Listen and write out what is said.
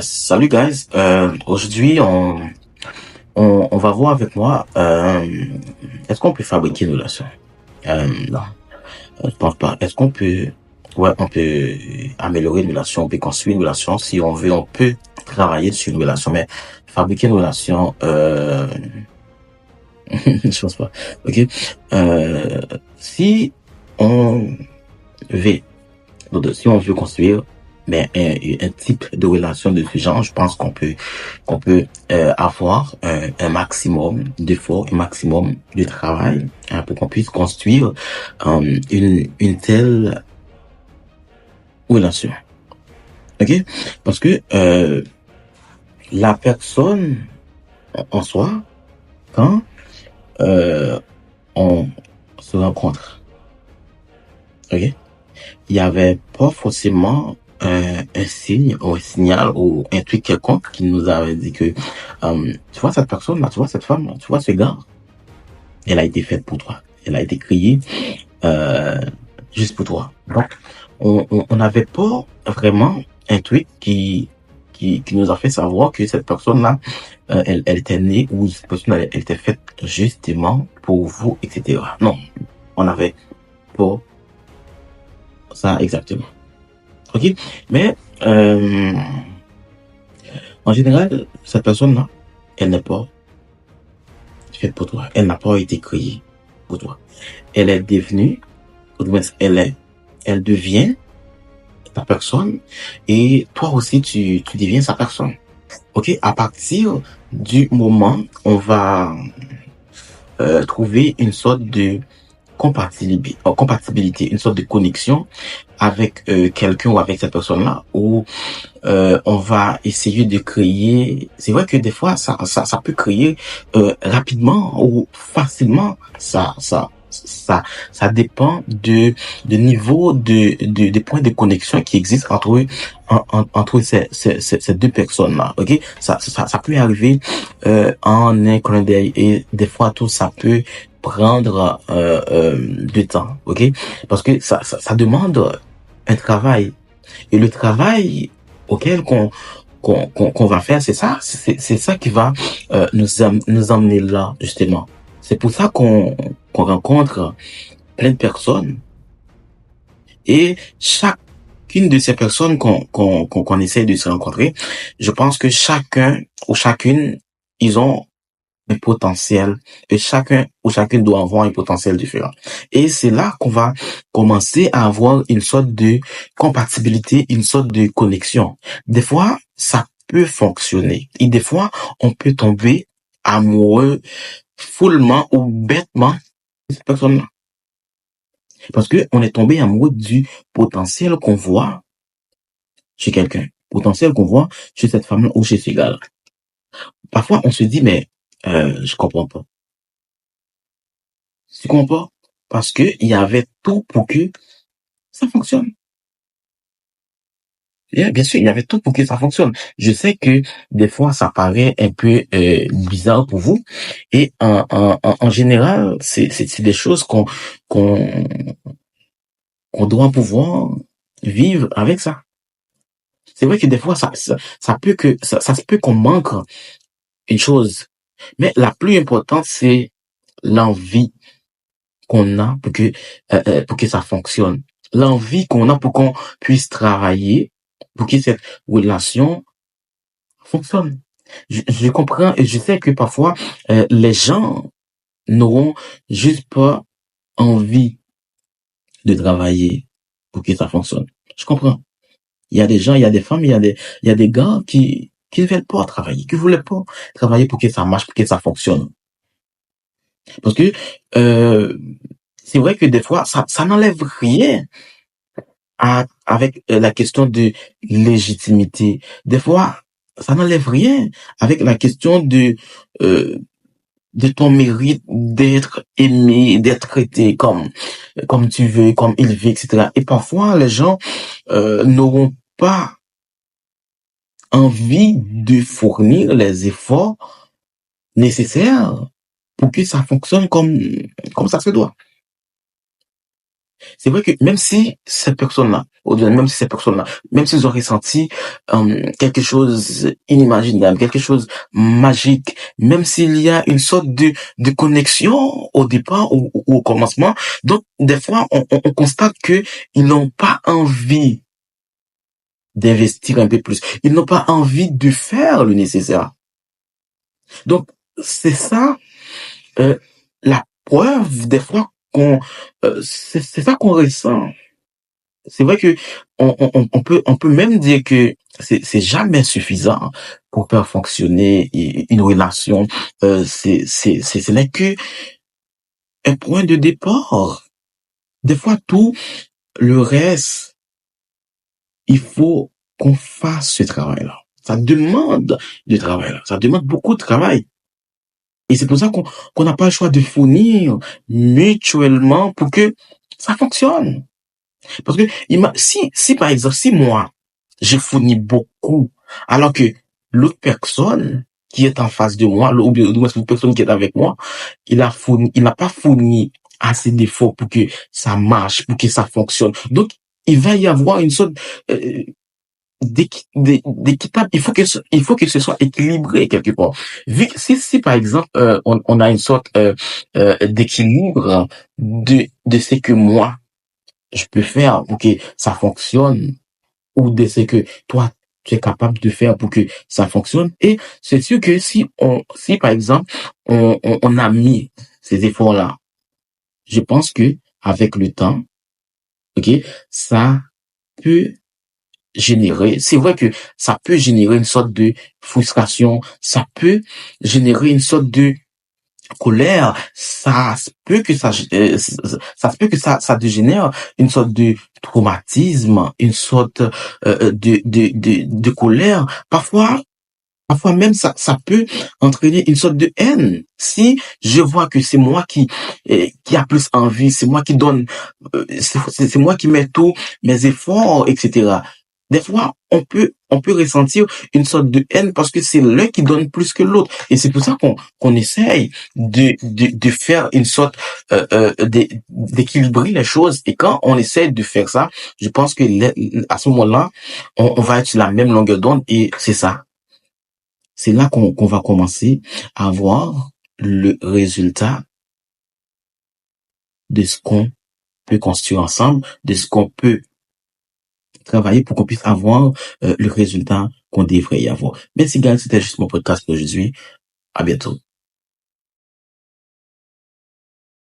Salut guys. Aujourd'hui on va voir avec moi est-ce qu'on peut fabriquer une relation? Non, je pense pas. Est-ce qu'on peut on peut améliorer une relation, on peut construire une relation si on veut, on peut travailler sur une relation, mais fabriquer une relation je pense pas. OK. Euh, si on veut si on veut construire mais un type de relation de ce genre, je pense qu'on peut avoir un maximum d'efforts, un maximum de travail pour qu'on puisse construire une telle relation. Ok? Parce que la personne en soi, quand on se rencontre, ok? Il y avait pas forcément un signe ou un signal ou un truc quelconque qui nous avait dit que tu vois cette personne là, tu vois cette femme là, tu vois ce gars, elle a été faite pour toi, elle a été créée euh, juste pour toi. Donc on n'avait pas vraiment un truc qui nous a fait savoir que cette personne là elle était née ou cette personne elle était faite justement pour vous, etc. Non, on n'avait pas ça exactement. Ok, mais en général, cette personne-là, elle n'est pas faite pour toi. Elle n'a pas été créée pour toi. Elle est devenue, ou du moins, elle devient ta personne et toi aussi tu deviens sa personne. Ok, à partir du moment où on va trouver une sorte de compatibilité, une sorte de connexion avec quelqu'un ou avec cette personne-là, où on va essayer de créer. C'est vrai que des fois, ça peut créer rapidement ou facilement. Ça dépend de niveau de points de connexion qui existent entre ces deux personnes-là. Ok, ça peut arriver en un clin d'œil et des fois tout ça peut prendre du temps. Ok, parce que ça demande un travail et le travail auquel qu'on va faire, c'est ça qui va nous emmener là justement. C'est pour ça qu'on rencontre plein de personnes et chacune de ces personnes qu'on essaie de se rencontrer, je pense que chacun ou chacune ils ont un potentiel et chacun ou chacune doit avoir un potentiel différent. Et c'est là qu'on va commencer à avoir une sorte de compatibilité, une sorte de connexion. Des fois, ça peut fonctionner et des fois, on peut tomber amoureux follement ou bêtement de cette personne-là. Parce que on est tombé amoureux du potentiel qu'on voit chez quelqu'un, potentiel qu'on voit chez cette femme-là ou chez ce gars-là. Parfois, on se dit, mais je comprends pas. Tu comprends? Parce que il y avait tout pour que ça fonctionne. Et bien sûr, il y avait tout pour que ça fonctionne. Je sais que des fois, ça paraît un peu bizarre pour vous. Et en général, c'est des choses qu'on qu'on doit pouvoir vivre avec ça. C'est vrai que des fois, ça se peut qu'on manque une chose. Mais la plus importante, c'est l'envie qu'on a pour que ça fonctionne. L'envie qu'on a pour qu'on puisse travailler, pour que cette relation fonctionne. Je comprends et je sais que parfois les gens n'auront juste pas envie de travailler pour que ça fonctionne. Je comprends. Il y a des gens, il y a des femmes, il y a des gars qui ne veulent pas travailler, qui ne voulaient pas travailler pour que ça marche, pour que ça fonctionne. Parce que euh, c'est vrai que des fois, ça n'enlève rien avec la question de légitimité. Des fois, ça n'enlève rien avec la question euh, de ton mérite d'être aimé, d'être traité comme tu veux, comme il veut, etc. Et parfois, les gens n'auront pas envie de fournir les efforts nécessaires pour que ça fonctionne comme ça se doit. C'est vrai que même si cette personne-là, au-delà, même si cette personne-là, même s'ils ont ressenti quelque chose inimaginable, quelque chose magique, même s'il y a une sorte de connexion au départ ou au commencement, donc des fois on constate que ils n'ont pas envie d'investir un peu plus, ils n'ont pas envie de faire le nécessaire. Donc c'est ça la preuve des fois qu'on c'est ça qu'on ressent. C'est vrai que on peut même dire que c'est jamais suffisant pour faire fonctionner une relation. Ce n'est que un point de départ. Des fois, tout le reste, il faut qu'on fasse ce travail-là. Ça demande du travail, là. Ça demande beaucoup de travail. Et c'est pour ça qu'on n'a pas le choix de fournir mutuellement pour que ça fonctionne. Parce que si par exemple, si moi, je fournis beaucoup, alors que l'autre personne qui est en face de moi, ou bien l'autre personne qui est avec moi, il n'a pas fourni assez d'efforts pour que ça marche, pour que ça fonctionne. Donc, il va y avoir une sorte euh, d'équitable. Il faut que ce soit équilibré quelque part. Si par exemple, on a une sorte d'équilibre de ce que moi je peux faire pour que ça fonctionne ou de ce que toi tu es capable de faire pour que ça fonctionne. Et c'est sûr que si par exemple on a mis ces efforts-là, je pense que avec le temps, ok, ça peut c'est vrai que ça peut générer une sorte de frustration, ça peut générer une sorte de colère, ça se peut que ça se peut que ça dégénère une sorte de traumatisme, une sorte de colère. Parfois même ça peut entraîner une sorte de haine. Si je vois que c'est moi qui a plus envie, c'est moi qui donne, c'est moi qui mets tous mes efforts, etc. Des fois, on peut ressentir une sorte de haine parce que c'est l'un qui donne plus que l'autre. Et c'est pour ça qu'on essaye de faire une sorte d'équilibrer les choses. Et quand on essaie de faire ça, je pense que à ce moment-là, on va être sur la même longueur d'onde et c'est ça. C'est là qu'on va commencer à voir le résultat de ce qu'on peut construire ensemble, de ce qu'on peut travailler pour qu'on puisse avoir le résultat qu'on devrait y avoir. Merci, gars. C'était juste mon podcast pour aujourd'hui. À bientôt.